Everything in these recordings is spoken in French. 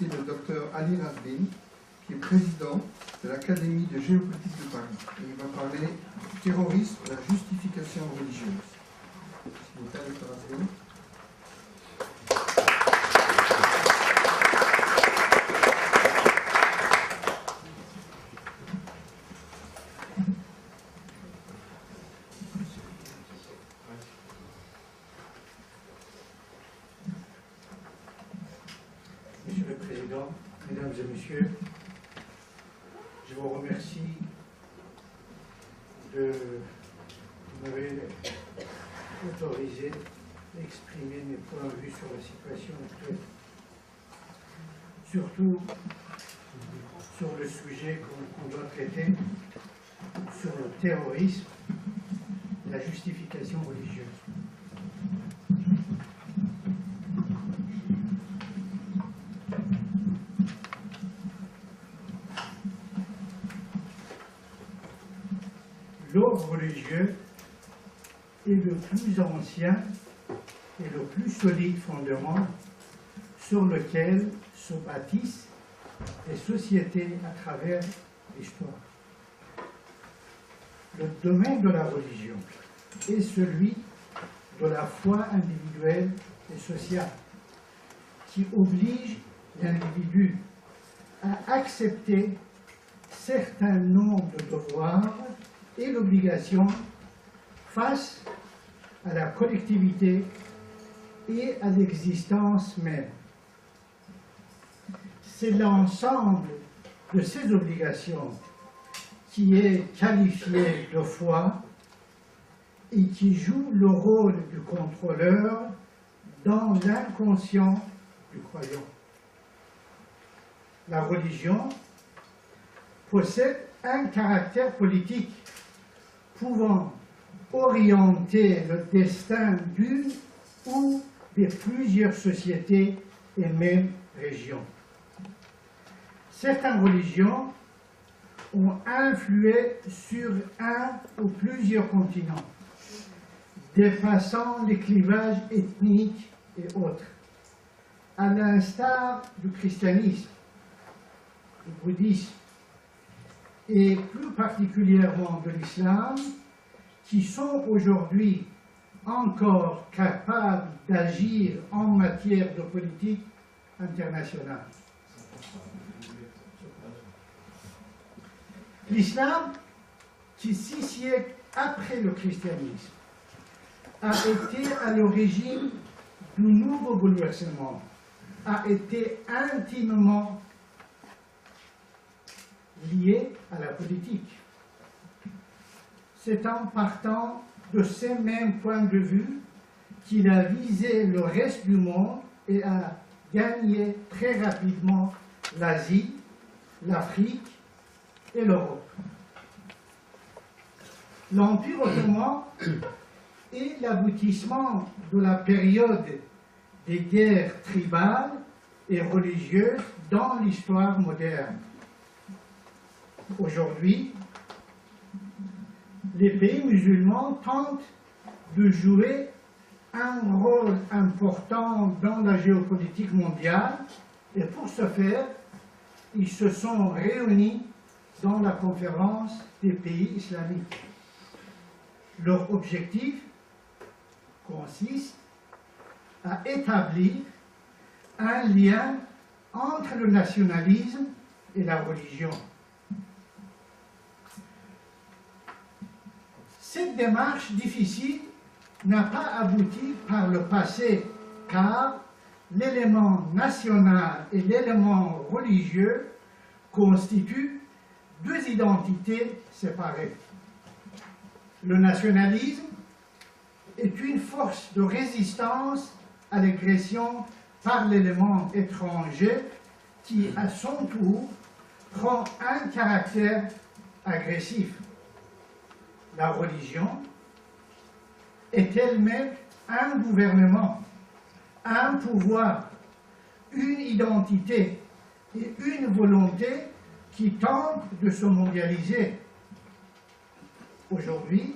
invité le docteur Ali Razvin, qui est président de l'Académie de géopolitique de Paris. Et il va parler du terrorisme, de la justification religieuse. S'il vous plaît, docteur Razvin. Monsieur le Président, Mesdames et Messieurs, je vous remercie de m'avoir autorisé d'exprimer mes points de vue sur la situation actuelle, surtout sur le sujet qu'on doit traiter, sur le terrorisme, la justification religieuse. L'ordre religieux est le plus ancien et le plus solide fondement sur lequel se bâtissent les sociétés à travers l'histoire. Le domaine de la religion est celui de la foi individuelle et sociale, qui oblige l'individu à accepter certains nombres de devoirs et l'obligation face à la collectivité et à l'existence même. C'est l'ensemble de ces obligations qui est qualifié de foi et qui joue le rôle du contrôleur dans l'inconscient du croyant. La religion possède un caractère politique pouvant orienter le destin d'une ou de plusieurs sociétés et même régions. Certaines religions ont influé sur un ou plusieurs continents, dépassant les clivages ethniques et autres, à l'instar du christianisme, du bouddhisme, et plus particulièrement de l'islam, qui sont aujourd'hui encore capables d'agir en matière de politique internationale. L'islam, qui 6 siècles après le christianisme, a été à l'origine du nouveau bouleversement, a été intimement lié à la politique. C'est en partant de ces mêmes points de vue qu'il a visé le reste du monde et a gagné très rapidement l'Asie, l'Afrique et l'Europe. L'Empire ottoman est l'aboutissement de la période des guerres tribales et religieuses dans l'histoire moderne. Aujourd'hui, les pays musulmans tentent de jouer un rôle important dans la géopolitique mondiale et pour ce faire, ils se sont réunis dans la conférence des pays islamiques. Leur objectif consiste à établir un lien entre le nationalisme et la religion. Cette démarche difficile n'a pas abouti par le passé, car l'élément national et l'élément religieux constituent deux identités séparées. Le nationalisme est une force de résistance à l'agression par l'élément étranger qui, à son tour, prend un caractère agressif. La religion est elle-même un gouvernement, un pouvoir, une identité et une volonté qui tentent de se mondialiser. Aujourd'hui,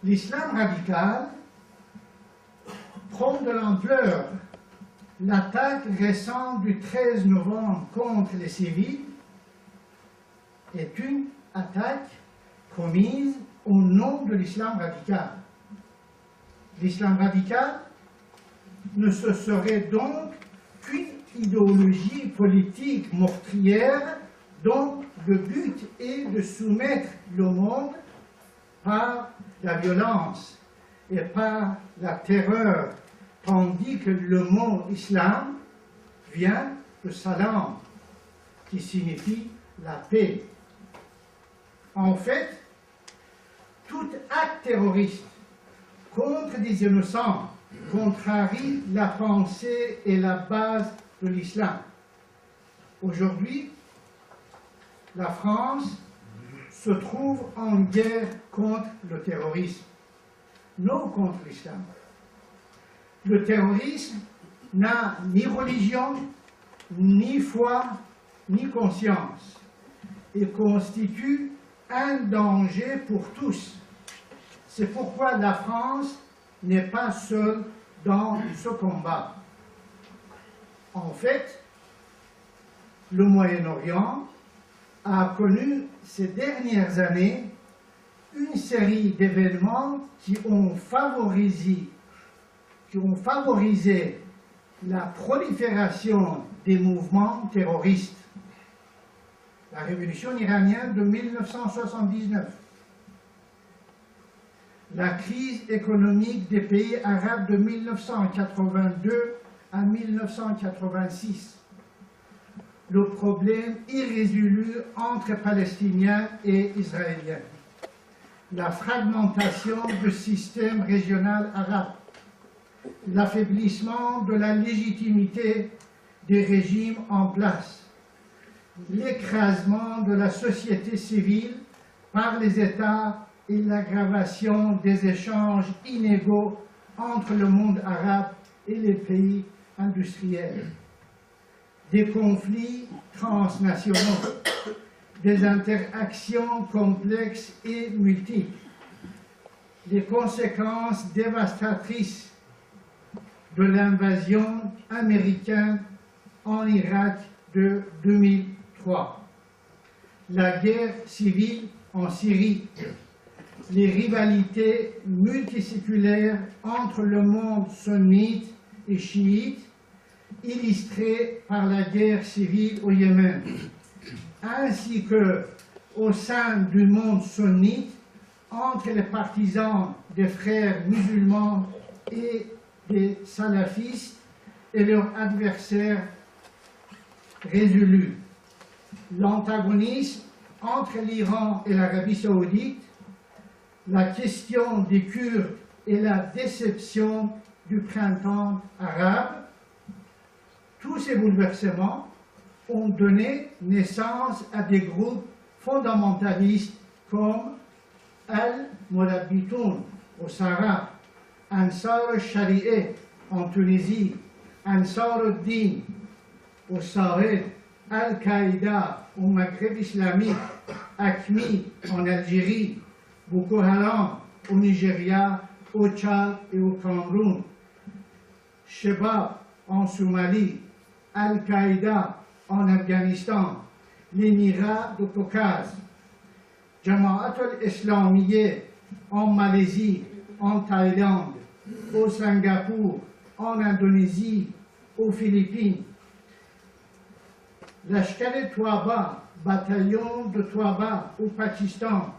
l'islam radical prend de l'ampleur l'attaque récente du 13 novembre contre les civils est une attaque commise au nom de l'islam radical. L'islam radical ne se serait donc qu'une idéologie politique meurtrière dont le but est de soumettre le monde par la violence et par la terreur, tandis que le mot islam vient de salam, qui signifie la paix. En fait, tout acte terroriste contre des innocents contrarie la pensée et la base de l'islam. Aujourd'hui, la France se trouve en guerre contre le terrorisme, non contre l'islam. Le terrorisme n'a ni religion, ni foi, ni conscience. Il constitue un danger pour tous. C'est pourquoi la France n'est pas seule dans ce combat. En fait, le Moyen-Orient a connu ces dernières années une série d'événements qui ont favorisé la prolifération des mouvements terroristes. La révolution iranienne de 1979, la crise économique des pays arabes de 1982 à 1986, le problème irrésolu entre Palestiniens et Israéliens, la fragmentation du système régional arabe, l'affaiblissement de la légitimité des régimes en place, l'écrasement de la société civile par les États et l'aggravation des échanges inégaux entre le monde arabe et les pays industriels, des conflits transnationaux, des interactions complexes et multiples, les conséquences dévastatrices de l'invasion américaine en Irak de 2003, la guerre civile en Syrie, les rivalités multiséculaires entre le monde sunnite et chiite, illustrées par la guerre civile au Yémen, ainsi que au sein du monde sunnite, entre les partisans des frères musulmans et des salafistes et leurs adversaires résolus. L'antagonisme entre l'Iran et l'Arabie saoudite, la question des Kurdes et la déception du printemps arabe, tous ces bouleversements ont donné naissance à des groupes fondamentalistes comme Al-Murabbitoun au Sahara, Ansar al-Shari'a en Tunisie, Ansar al-Din au Sahel, Al-Qaïda au Maghreb islamique, AQMI en Algérie, Boko Haram au Nigeria, au Tchad et au Cameroun, Shebab en Somalie, Al-Qaïda en Afghanistan, l'Émirat du Caucase, Jama'at al-Islamiyya en Malaisie, en Thaïlande, au Singapour, en Indonésie, aux Philippines, Lashkar-e-Toaba, bataillon de Toaba au Pakistan,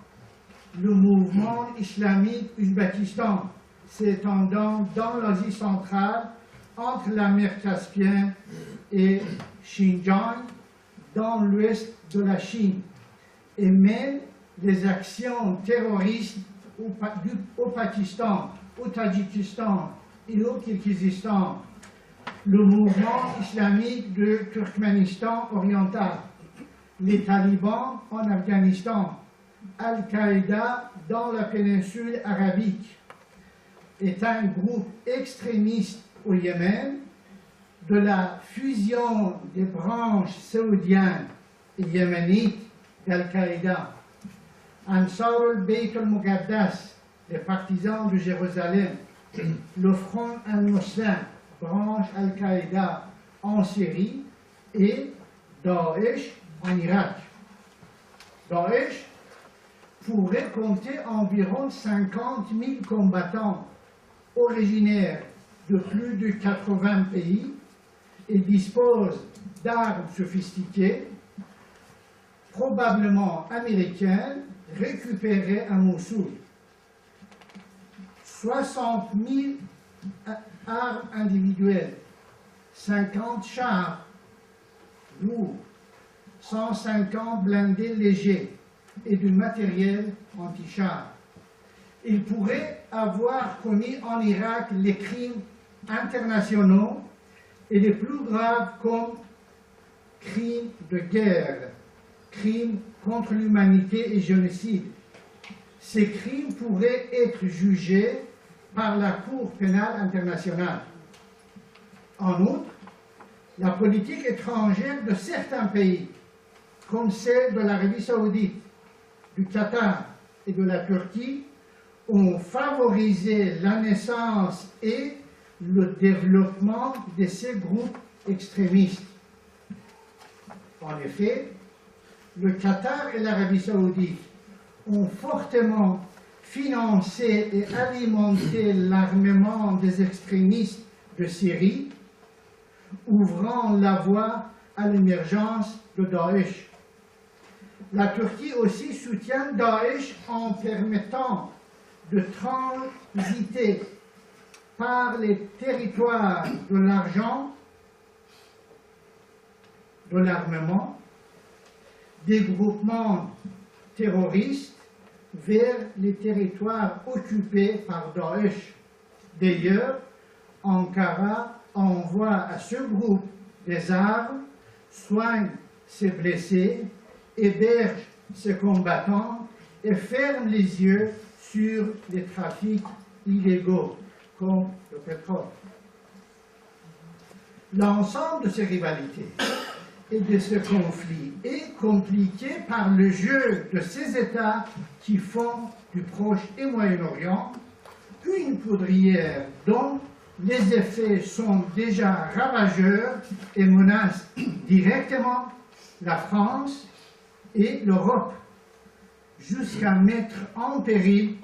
le mouvement islamique Uzbékistan s'étendant dans l'Asie centrale entre la mer Caspienne et Xinjiang dans l'ouest de la Chine, et même les actions terroristes au Pakistan, au Tadjikistan et au Kirghizistan, le mouvement islamique de Turkménistan oriental, les talibans en Afghanistan, Al-Qaïda dans la péninsule arabique, est un groupe extrémiste au Yémen, de la fusion des branches saoudiennes et yéménites d'Al-Qaïda, Ansar al-Bayt al-Muqaddas, les partisans de Jérusalem, le Front al-Muslim, branche Al-Qaïda en Syrie et Daesh en Irak. Daesh pourrait compter environ 50 000 combattants originaires de plus de 80 pays et dispose d'armes sophistiquées, probablement américaines, récupérées à Mossoul. 60 000 armes individuelles, 50 chars lourds, 150 blindés légers et du matériel anti-char. Il pourrait avoir commis en Irak les crimes internationaux et les plus graves comme crimes de guerre, crimes contre l'humanité et génocide. Ces crimes pourraient être jugés par la Cour pénale internationale. En outre, la politique étrangère de certains pays, comme celle de l'Arabie saoudite, du Qatar et de la Turquie, ont favorisé la naissance et le développement de ces groupes extrémistes. En effet, le Qatar et l'Arabie saoudite ont fortement financé et alimenté l'armement des extrémistes de Syrie, ouvrant la voie à l'émergence de Daesh. La Turquie aussi soutient Daesh en permettant de transiter par les territoires de l'argent, de l'armement, des groupements terroristes vers les territoires occupés par Daesh. D'ailleurs, Ankara envoie à ce groupe des armes, soigne ses blessés, héberge ses combattants et ferme les yeux sur les trafics illégaux, comme le pétrole. L'ensemble de ces rivalités et de ce conflit est compliqué par le jeu de ces États qui font du Proche et Moyen-Orient une poudrière dont les effets sont déjà ravageurs et menacent directement la France et l'Europe, jusqu'à mettre en péril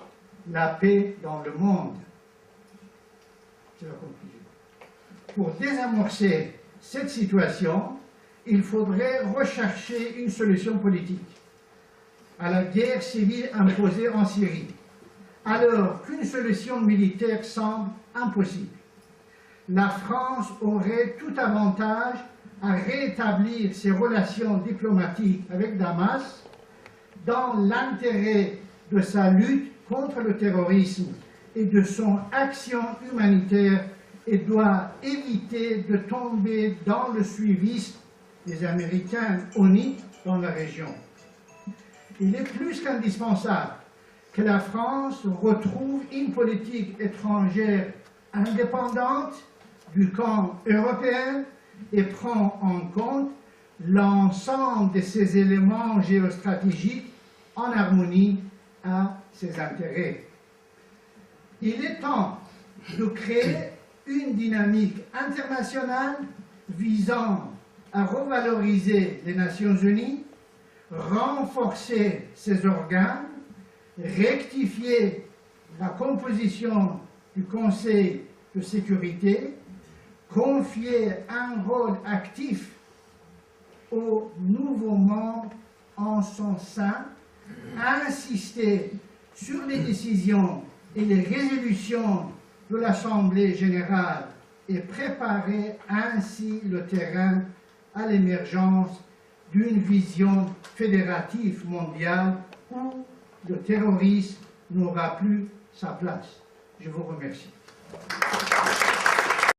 la paix dans le monde. C'est la conclusion. Pour désamorcer cette situation, il faudrait rechercher une solution politique à la guerre civile imposée en Syrie, alors qu'une solution militaire semble impossible. La France aurait tout avantage à rétablir ses relations diplomatiques avec Damas dans l'intérêt de sa lutte contre le terrorisme et de son action humanitaire et doit éviter de tomber dans le suivisme des Américains unis dans la région. Il est plus qu'indispensable que la France retrouve une politique étrangère indépendante du camp européen et prend en compte l'ensemble de ces éléments géostratégiques en harmonie à ses intérêts. Il est temps de créer une dynamique internationale visant à revaloriser les Nations Unies, renforcer ses organes, rectifier la composition du Conseil de sécurité, confier un rôle actif aux nouveaux membres en son sein, insister sur les décisions et les résolutions de l'Assemblée générale et préparer ainsi le terrain à l'émergence d'une vision fédérative mondiale où le terrorisme n'aura plus sa place. Je vous remercie.